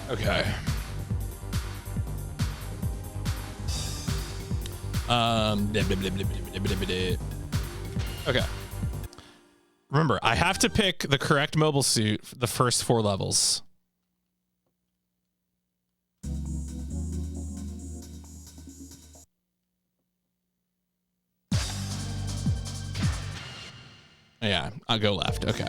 Okay. Okay. Remember, I have to pick the correct mobile suit for the first 4 levels. Yeah, I'll go left. Okay.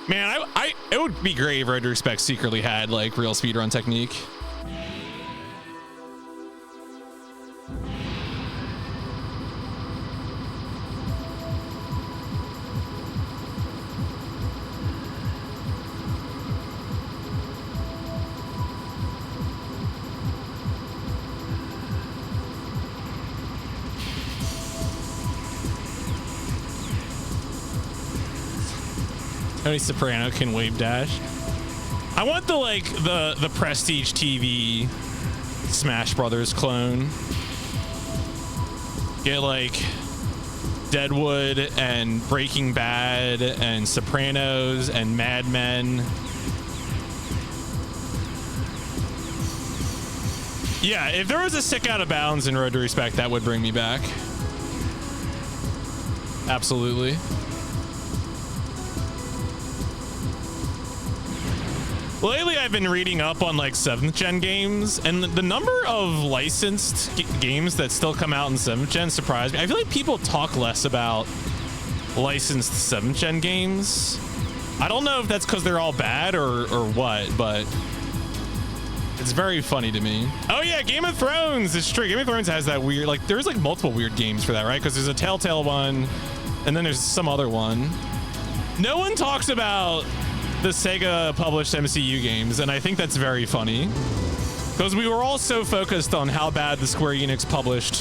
Man, it would be great if Road to Respect secretly had like real speedrun technique. Tony Soprano can wave dash. I want the Prestige TV Smash Brothers clone. Get like Deadwood and Breaking Bad and Sopranos and Mad Men. Yeah, if there was a sick out of bounds in Road to Respect, that would bring me back. Absolutely. Lately, I've been reading up on like 7th gen games, and the number of licensed games that still come out in 7th gen surprised me. I feel like people talk less about licensed 7th gen games. I don't know if that's because they're all bad or what, but it's very funny to me. Oh yeah, Game of Thrones is true. Game of Thrones has that weird, like there's like multiple weird games for that, right? Because there's a Telltale one, and then there's some other one. No one talks about the Sega published MCU games, and I think that's very funny because we were all so focused on how bad the Square Enix published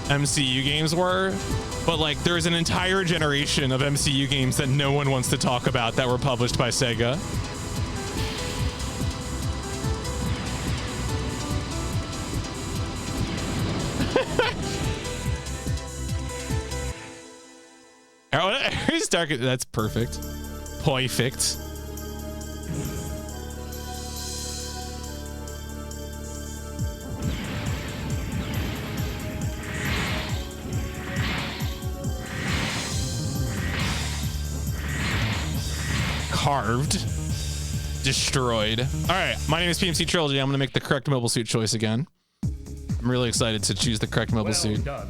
MCU games were, but like there's an entire generation of MCU games that no one wants to talk about that were published by Sega. That's perfect. Perfect. Carved. Destroyed. All right, my name is PMC Trilogy. I'm going to make the correct mobile suit choice again. I'm really excited to choose the correct mobile suit. Done.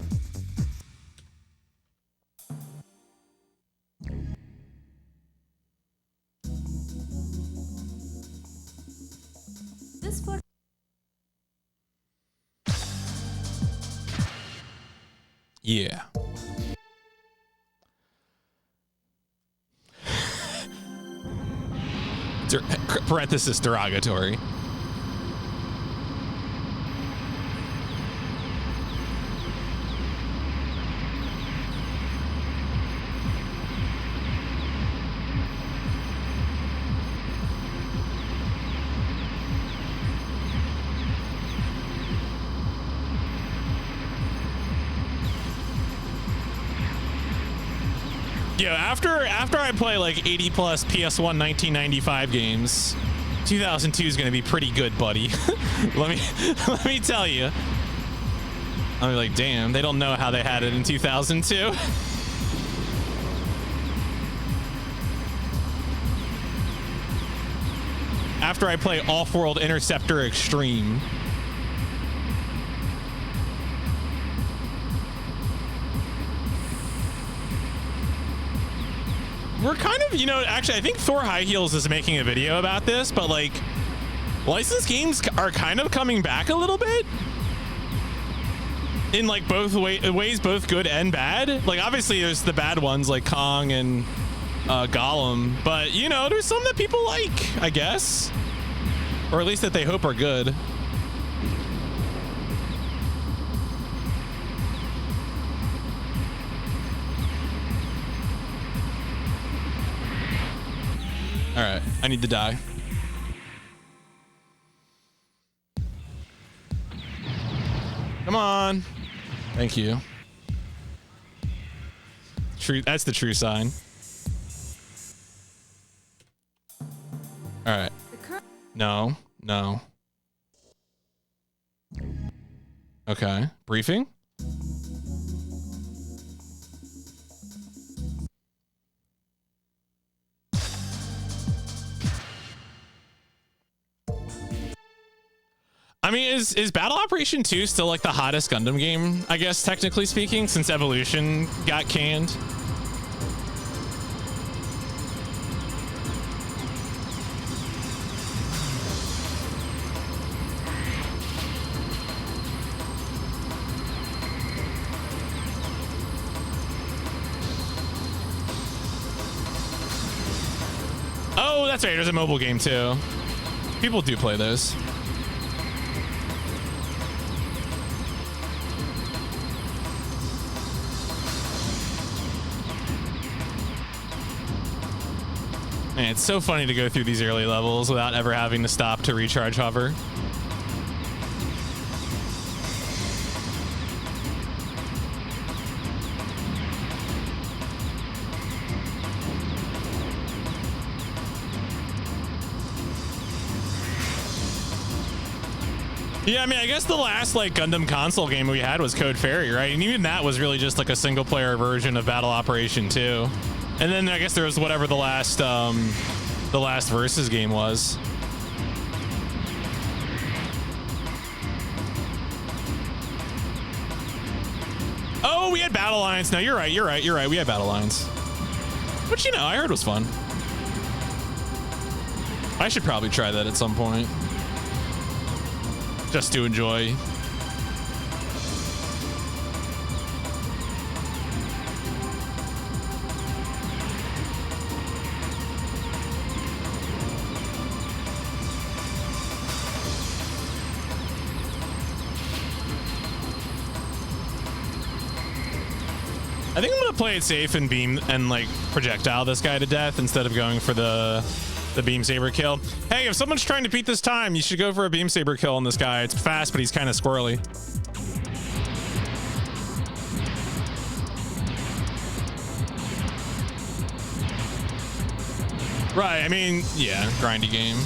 Yeah. Parenthesis derogatory. Yo, after I play like 80 plus PS1 1995 games, 2002 is gonna be pretty good, buddy. let me tell you. I'm like, damn, they don't know how they had it in 2002. After I play Off-World Interceptor Extreme. We're kind of, you know, actually, I think Thor High Heels is making a video about this, but like, licensed games are kind of coming back a little bit. In like both ways, both good and bad. Like, obviously, there's the bad ones like Kong and Gollum, but you know, there's some that people like, I guess. Or at least that they hope are good. All right, I need to die. Come on. Thank you. true. That's the true sign. All right. No. No. Okay. Briefing? I mean, is Battle Operation 2 still like the hottest Gundam game, I guess, technically speaking, since Evolution got canned? Oh, that's right. There's a mobile game too. People do play those. Man, it's so funny to go through these early levels without ever having to stop to recharge hover. Yeah, I mean, I guess the last like Gundam console game we had was Code Fairy, right? And even that was really just like a single player version of Battle Operation 2. And then I guess there was whatever the last Versus game was. Oh, we had Battle Lines. No, you're right. We had Battle Lines. Which, you know, I heard was fun. I should probably try that at some point. Just to enjoy. I think I'm gonna play it safe and beam and like projectile this guy to death instead of going for the beam saber kill. Hey, if someone's trying to beat this time, you should go for a beam saber kill on this guy. It's fast, but he's kind of squirrely. Right, I mean, yeah, grindy game.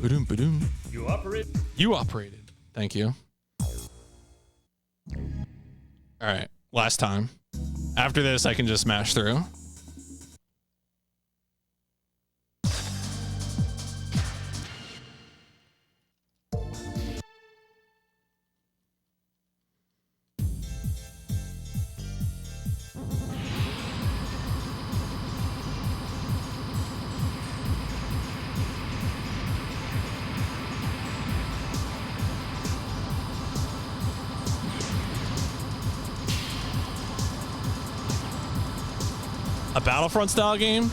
Ba-doom, ba-doom. You operated. Thank you. All right, last time. After this, I can just smash through. A Battlefront style game?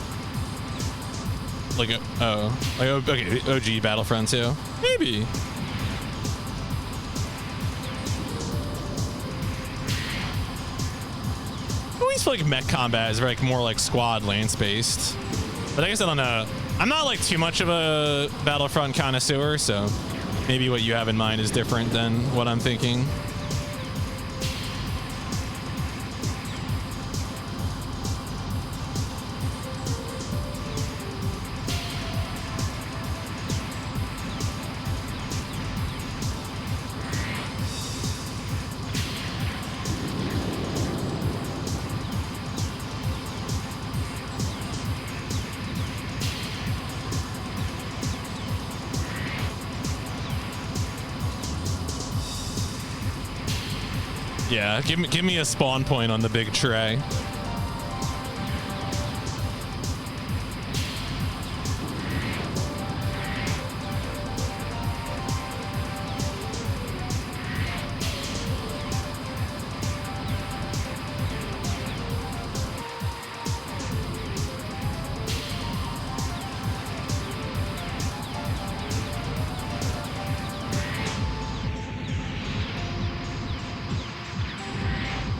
Like a, okay, OG Battlefront 2. Maybe. I always feel like mech combat is like more like squad lance based. But I guess I don't know. I'm not like too much of a Battlefront connoisseur, so maybe what you have in mind is different than what I'm thinking. Yeah, give me a spawn point on the big tray.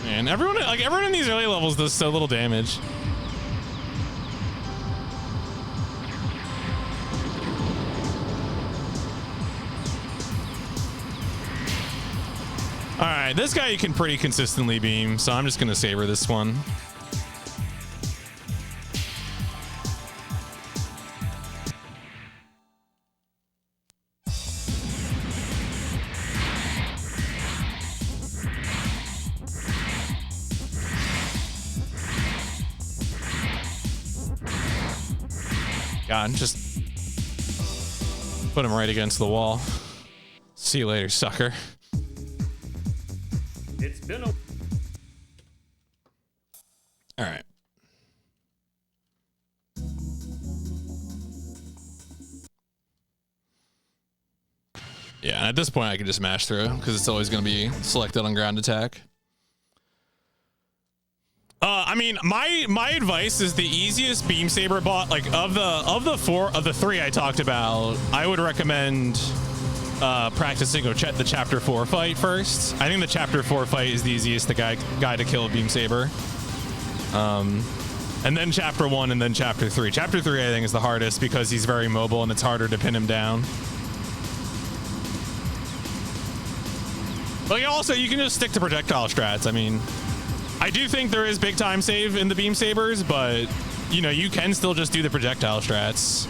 And everyone in these early levels does so little damage. right, this guy you can pretty consistently beam, so I'm just gonna saber this one. God, just put him right against the wall. See you later, sucker. It's been a... All right. Yeah, at this point I can just mash through because it's always going to be selected on ground attack. I mean, my advice is the easiest beam saber bot, like of the three I talked about, I would recommend practicing the chapter 4 fight first. I think the chapter 4 fight is the easiest guy to kill a beam saber. And then chapter 1 and then chapter 3. Chapter 3 I think is the hardest because he's very mobile and it's harder to pin him down. But also you can just stick to projectile strats. I mean, I do think there is big time save in the beam sabers, but you know, you can still just do the projectile strats.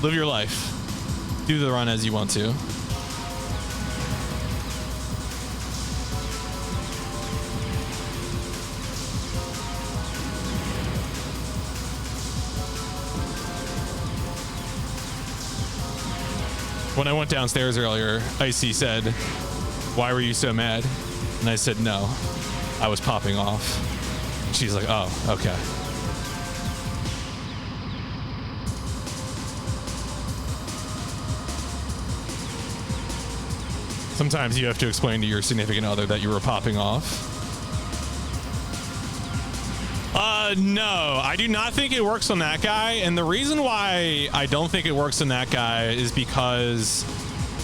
Live your life. Do the run as you want to. When I went downstairs earlier, Icy said, "Why were you so mad?" And I said, "No, I was popping off." She's like, "Oh, okay." Sometimes you have to explain to your significant other that you were popping off. No, I do not think it works on that guy. And the reason why I don't think it works on that guy is because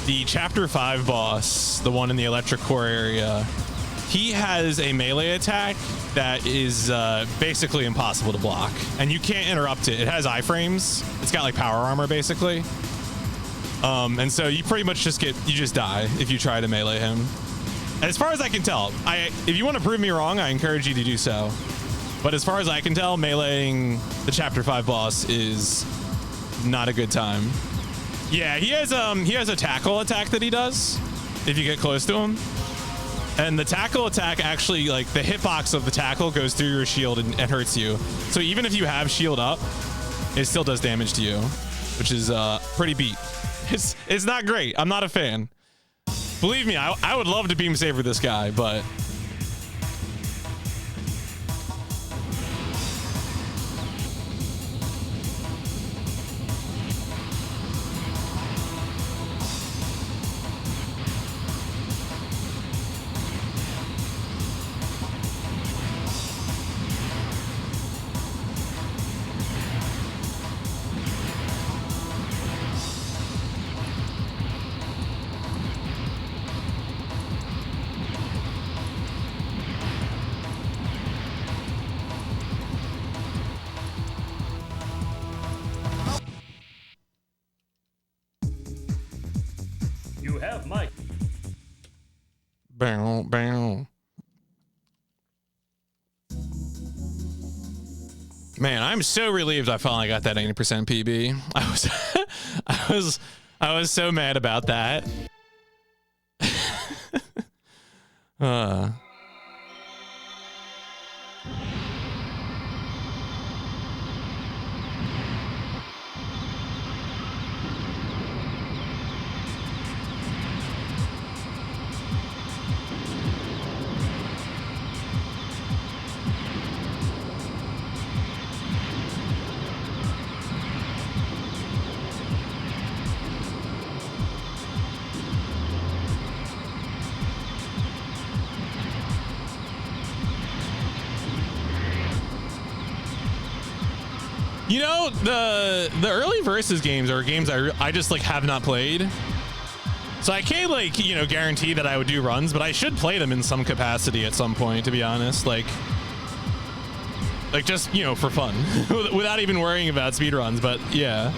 the chapter 5 boss, the one in the electric core area, he has a melee attack that is basically impossible to block, and you can't interrupt it. It has iframes. It's got like power armor basically. And so you pretty much just die if you try to melee him. And as far as I can tell, if you want to prove me wrong, I encourage you to do so. But as far as I can tell, meleeing the chapter 5 boss is not a good time. Yeah, he has a tackle attack that he does if you get close to him. And the tackle attack actually, like, the hitbox of the tackle goes through your shield and hurts you. So even if you have shield up, it still does damage to you, which is pretty beat. It's not great. I'm not a fan. Believe me, I would love to beam saber this guy, but You have Mike. bow, bow. Man, I'm so relieved I finally got that 80% PB. I was so mad about that. You know, the early versus games are games I just like have not played, so I can't like, you know, guarantee that I would do runs, but I should play them in some capacity at some point, to be honest. Like just, you know, for fun without even worrying about speedruns. But yeah.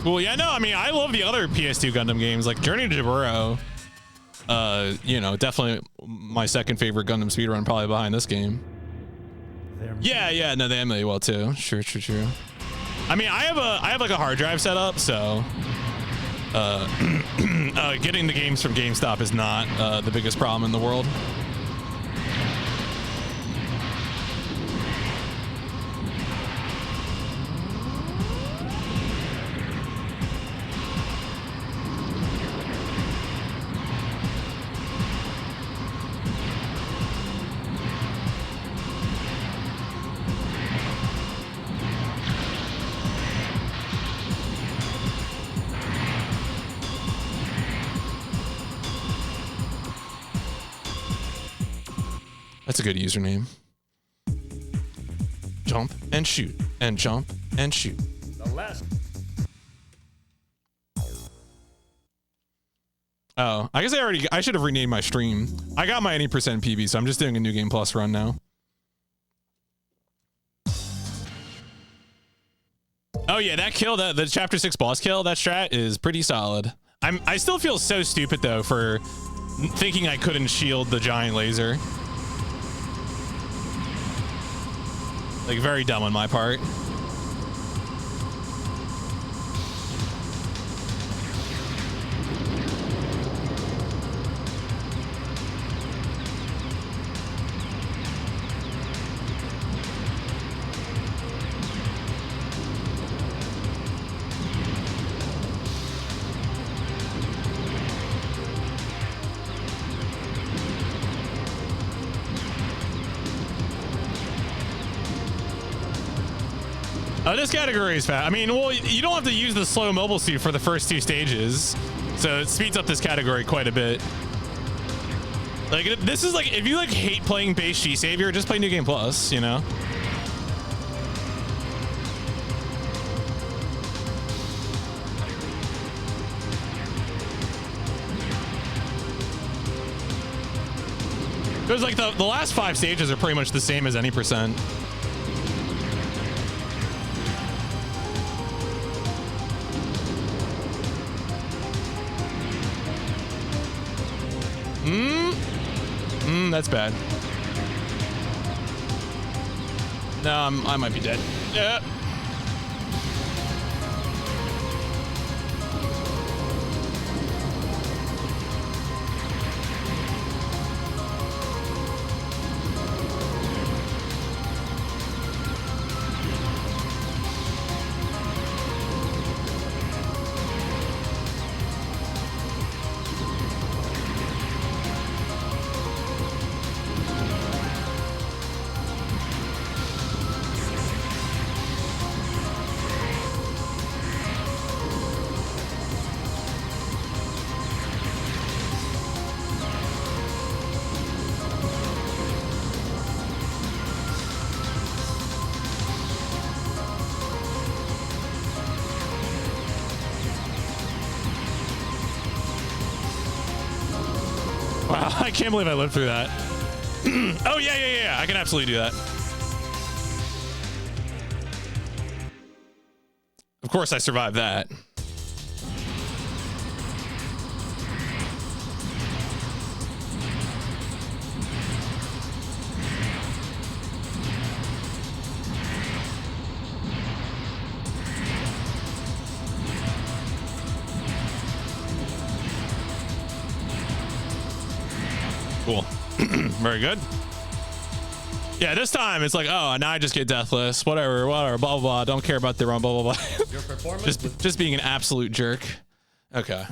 Well, yeah, no, I mean, I love the other PS2 Gundam games, like Journey to Jaburo. You know, definitely my second favorite Gundam speedrun, probably behind this game. Yeah, no, they emulate well too. True. I mean, I have like a hard drive set up, so getting the games from GameStop is not the biggest problem in the world. That's a good username. Jump and shoot and jump and shoot. The last. Oh, I guess I should have renamed my stream. I got my any percent PB, so I'm just doing a New Game Plus run now. Oh yeah, that kill, the chapter 6 boss kill, that strat is pretty solid. I still feel so stupid though for thinking I couldn't shield the giant laser. Like, very dumb on my part. Oh, this category is fast. I mean, well, you don't have to use the slow mobile suit for the first 2 stages, so it speeds up this category quite a bit. Like, this is like, if you like hate playing base G-Saviour, just play New Game Plus, you know? Because like the last 5 stages are pretty much the same as any percent. That's bad. No, I might be dead. Yeah. Wow, I can't believe I lived through that. Oh, yeah. I can absolutely do that. Of course, I survived that. Cool. Very good. Yeah, this time it's like, oh, now I just get deathless. Whatever, blah, blah, blah. Don't care about the run, blah, blah, blah. Your performance just being an absolute jerk. Okay.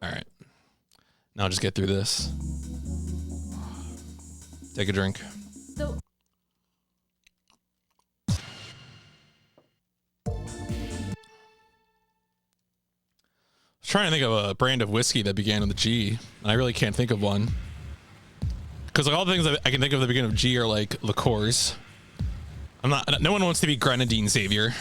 All right. Now I'll just get through this. Take a drink. So I was trying to think of a brand of whiskey that began with a G, and I really can't think of one. Because like all the things that I can think of that begin with G are like liqueurs. No one wants to be Grenadine Savior.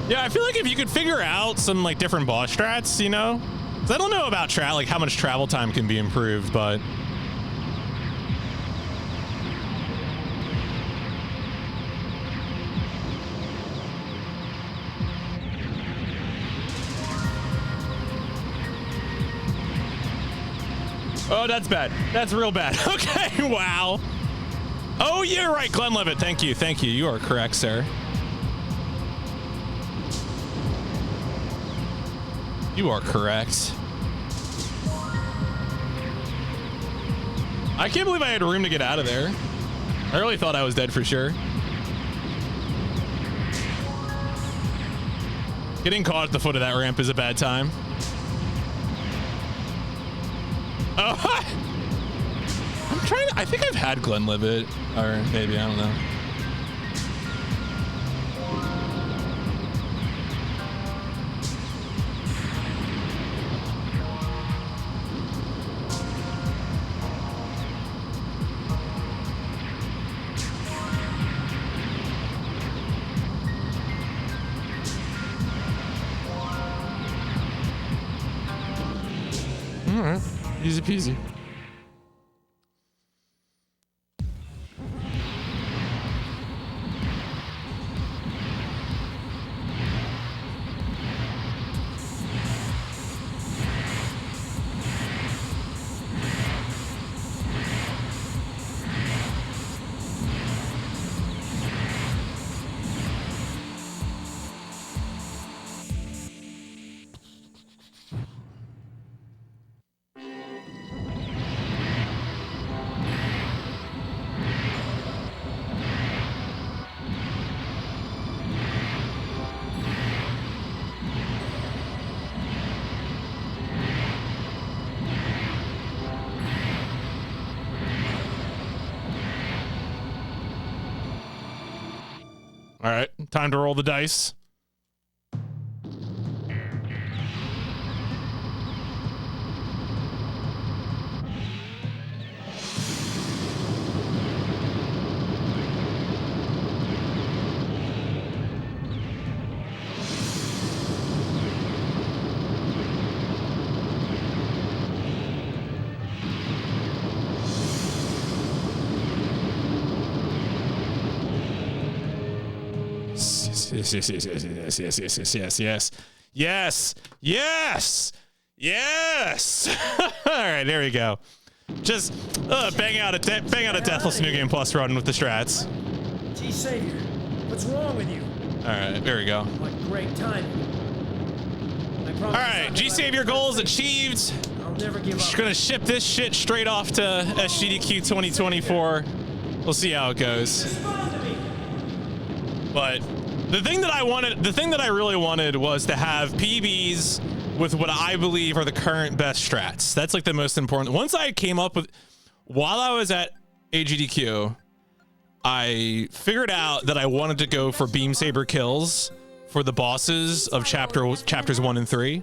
Yeah, I feel like if you could figure out some like different boss strats, you know, 'cause I don't know about like how much travel time can be improved, but oh, that's bad. That's real bad. Okay, wow. Oh, you're right, Glenlivet. Thank you. Thank you. You are correct, sir. You are correct. I can't believe I had room to get out of there. I really thought I was dead for sure. Getting caught at the foot of that ramp is a bad time. Oh, I'm trying to, I think I've had Glenlivet, or maybe, I don't know. All right, easy peasy. All right, time to roll the dice. Yes. All right, there we go. Just bang out a Deathless New Game Plus run with the strats. G-Saviour, what's wrong with you? All right, there we go. What great timing. All right, G-Saviour goals achieved. I'll never give up. Just gonna ship this shit straight off to SGDQ 2024. We'll see how it goes. But the thing that I really wanted was to have PBs with what I believe are the current best strats. That's like the most important. Once I came up with, while I was at AGDQ, I figured out that I wanted to go for beam saber kills for the bosses of chapters 1 and 3.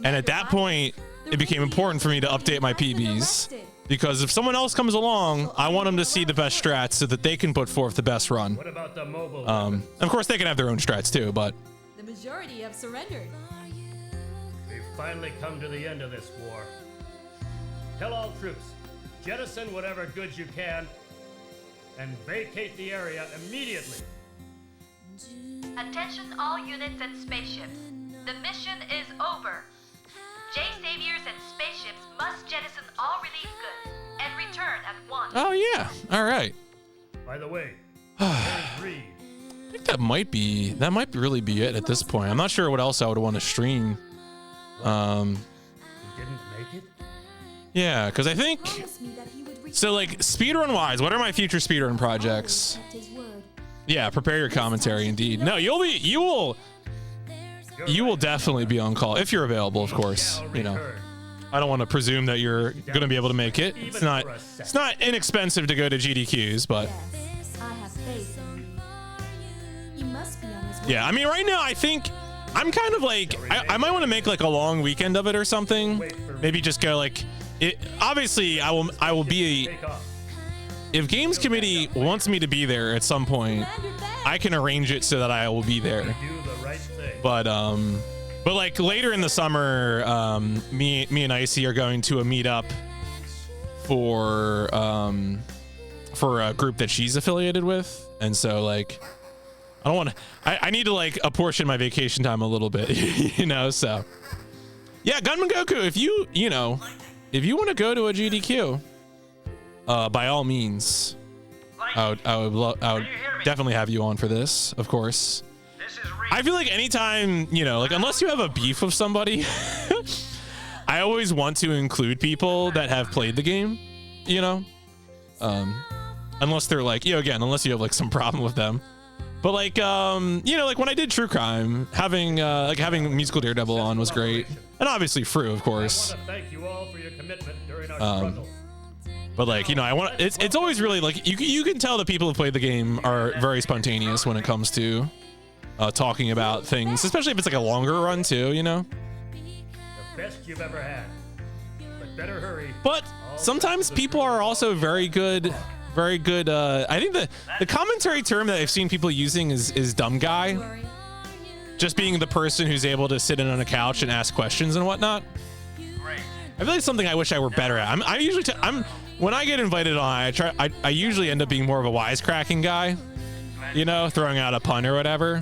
And at that point, it became important for me to update my PBs. Because if someone else comes along, I want them to see the best strats so that they can put forth the best run. What about the mobile? Of course, they can have their own strats too, but The majority have surrendered. We've finally come to the end of this war. Tell all troops, jettison whatever goods you can, and vacate the area immediately. Attention all units and spaceships. The mission is over. G-Saviors and spaceships must jettison all relief goods and return at once. oh yeah, all right. By the way, there's Reed. I think that might really be it at this point. I'm not sure what else I would want to stream. You didn't make it? Yeah, because I think so. Like speedrun wise, what are my future speedrun projects? Yeah, prepare your commentary. Indeed, no, you will definitely be on call if you're available, of course. You know, I don't want to presume that you're going to be able to make it. It's not inexpensive to go to GDQs, but yeah, I mean, right now I think I'm kind of like I might want to make like a long weekend of it or something. Maybe just go like it. Obviously, I will be. If Games Committee wants me to be there at some point, I can arrange it so that I will be there. But like later in the summer, me and Icy are going to a meetup for a group that she's affiliated with, and so like I don't want to. I need to like apportion my vacation time a little bit, you know. So yeah, Gunman Goku, if you want to go to a GDQ, by all means, I would definitely have you on for this, of course. I feel like anytime, like unless you have a beef with somebody, I always want to include people that have played the game, unless they're like, again, unless you have like some problem with them. But like, like when I did True Crime, having Musical Daredevil on was great. And obviously Fru, of course. I want to thank you all for your commitment during our struggle. But like, it's always really like, you can tell the people who played the game are very spontaneous when it comes to talking about things, especially if it's like a longer run too, The best you've ever had. But better hurry. But sometimes people are also very good. I think the commentary term that I've seen people using is dumb guy. Just being the person who's able to sit in on a couch and ask questions and whatnot. I feel like it's something I wish I were better at. When I get invited on, I usually end up being more of a wisecracking guy, throwing out a pun or whatever.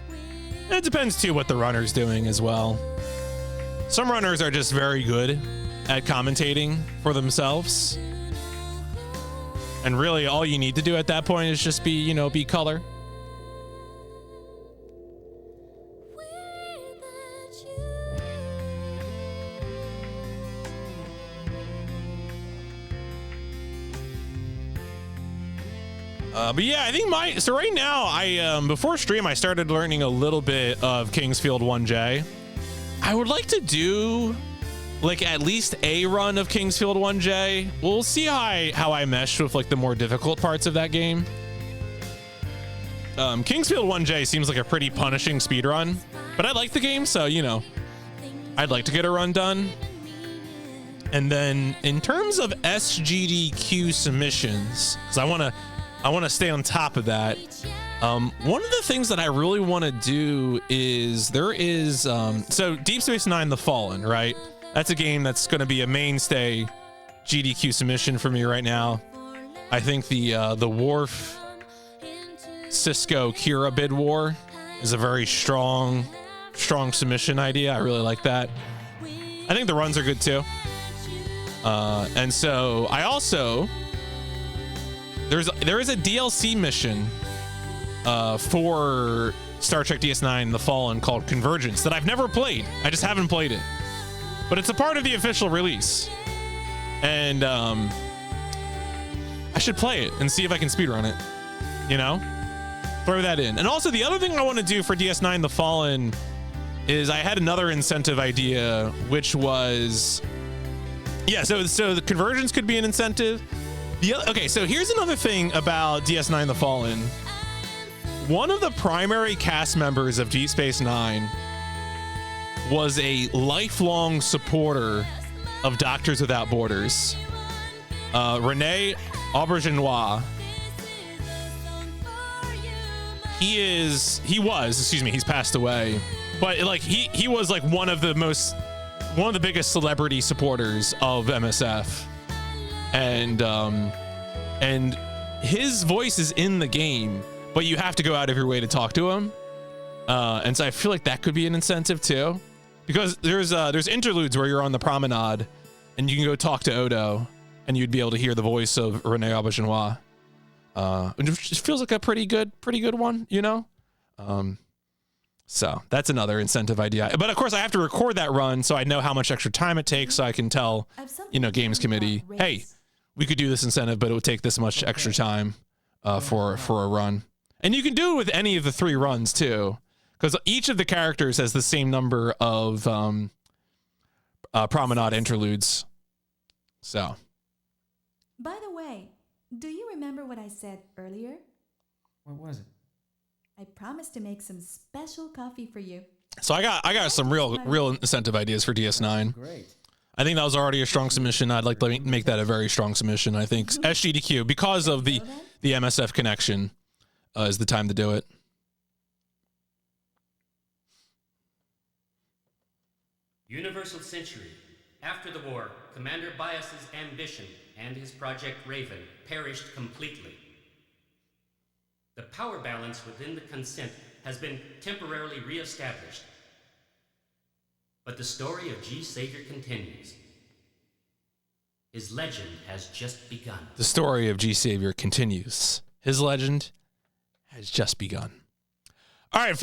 And it depends too what the runner's doing as well. Some runners are just very good at commentating for themselves. And really all you need to do at that point is just be color. But yeah, I think so right now before stream I started learning a little bit of Kingsfield 1J. I would like to do like at least a run of Kingsfield 1J. We'll see how I mesh with like the more difficult parts of that game. Kingsfield 1J seems like a pretty punishing speed run, but I like the game, so I'd like to get a run done. And then in terms of SGDQ submissions, because I want to stay on top of that. One of the things that I really want to do is so Deep Space Nine: The Fallen, right? That's a game that's going to be a mainstay GDQ submission for me right now. I think the Worf Cisco Kira bid war is a very strong submission idea. I really like that. I think the runs are good too. And so I also there is a DLC mission for Star Trek DS9 The Fallen called Convergence that I've never played. I just haven't played it. But it's a part of the official release. And I should play it and see if I can speedrun it. Throw that in. And also the other thing I want to do for DS9 The Fallen is I had another incentive idea, which was so the Convergence could be an incentive. Okay, so here's another thing about DS9 The Fallen. One of the primary cast members of Deep Space Nine was a lifelong supporter of Doctors Without Borders. Rene Aubergenois. He's passed away. But like he was like one of the biggest celebrity supporters of MSF. And his voice is in the game, but you have to go out of your way to talk to him. And so I feel like that could be an incentive too, because there's interludes where you're on the promenade and you can go talk to Odo and you'd be able to hear the voice of Rene Aubergenois. It just feels like a pretty good one, So that's another incentive idea. But of course I have to record that run so I know how much extra time it takes, so I can tell, games committee, hey, we could do this incentive, but it would take this much extra time for a run. And you can do it with any of the 3 runs too, because each of the characters has the same number of promenade interludes. So. By the way, do you remember what I said earlier? What was it? I promised to make some special coffee for you. So I got some real incentive ideas for DS9. Great. I think that was already a strong submission. I'd like to make that a very strong submission. I think SGDQ, because of the MSF connection, is the time to do it. Universal Century. After the war, Commander Bias's ambition and his Project Raven perished completely. The power balance within the consent has been temporarily re-established. But the story of G-Saviour continues. His legend has just begun. The story of G-Saviour continues. His legend has just begun. All right.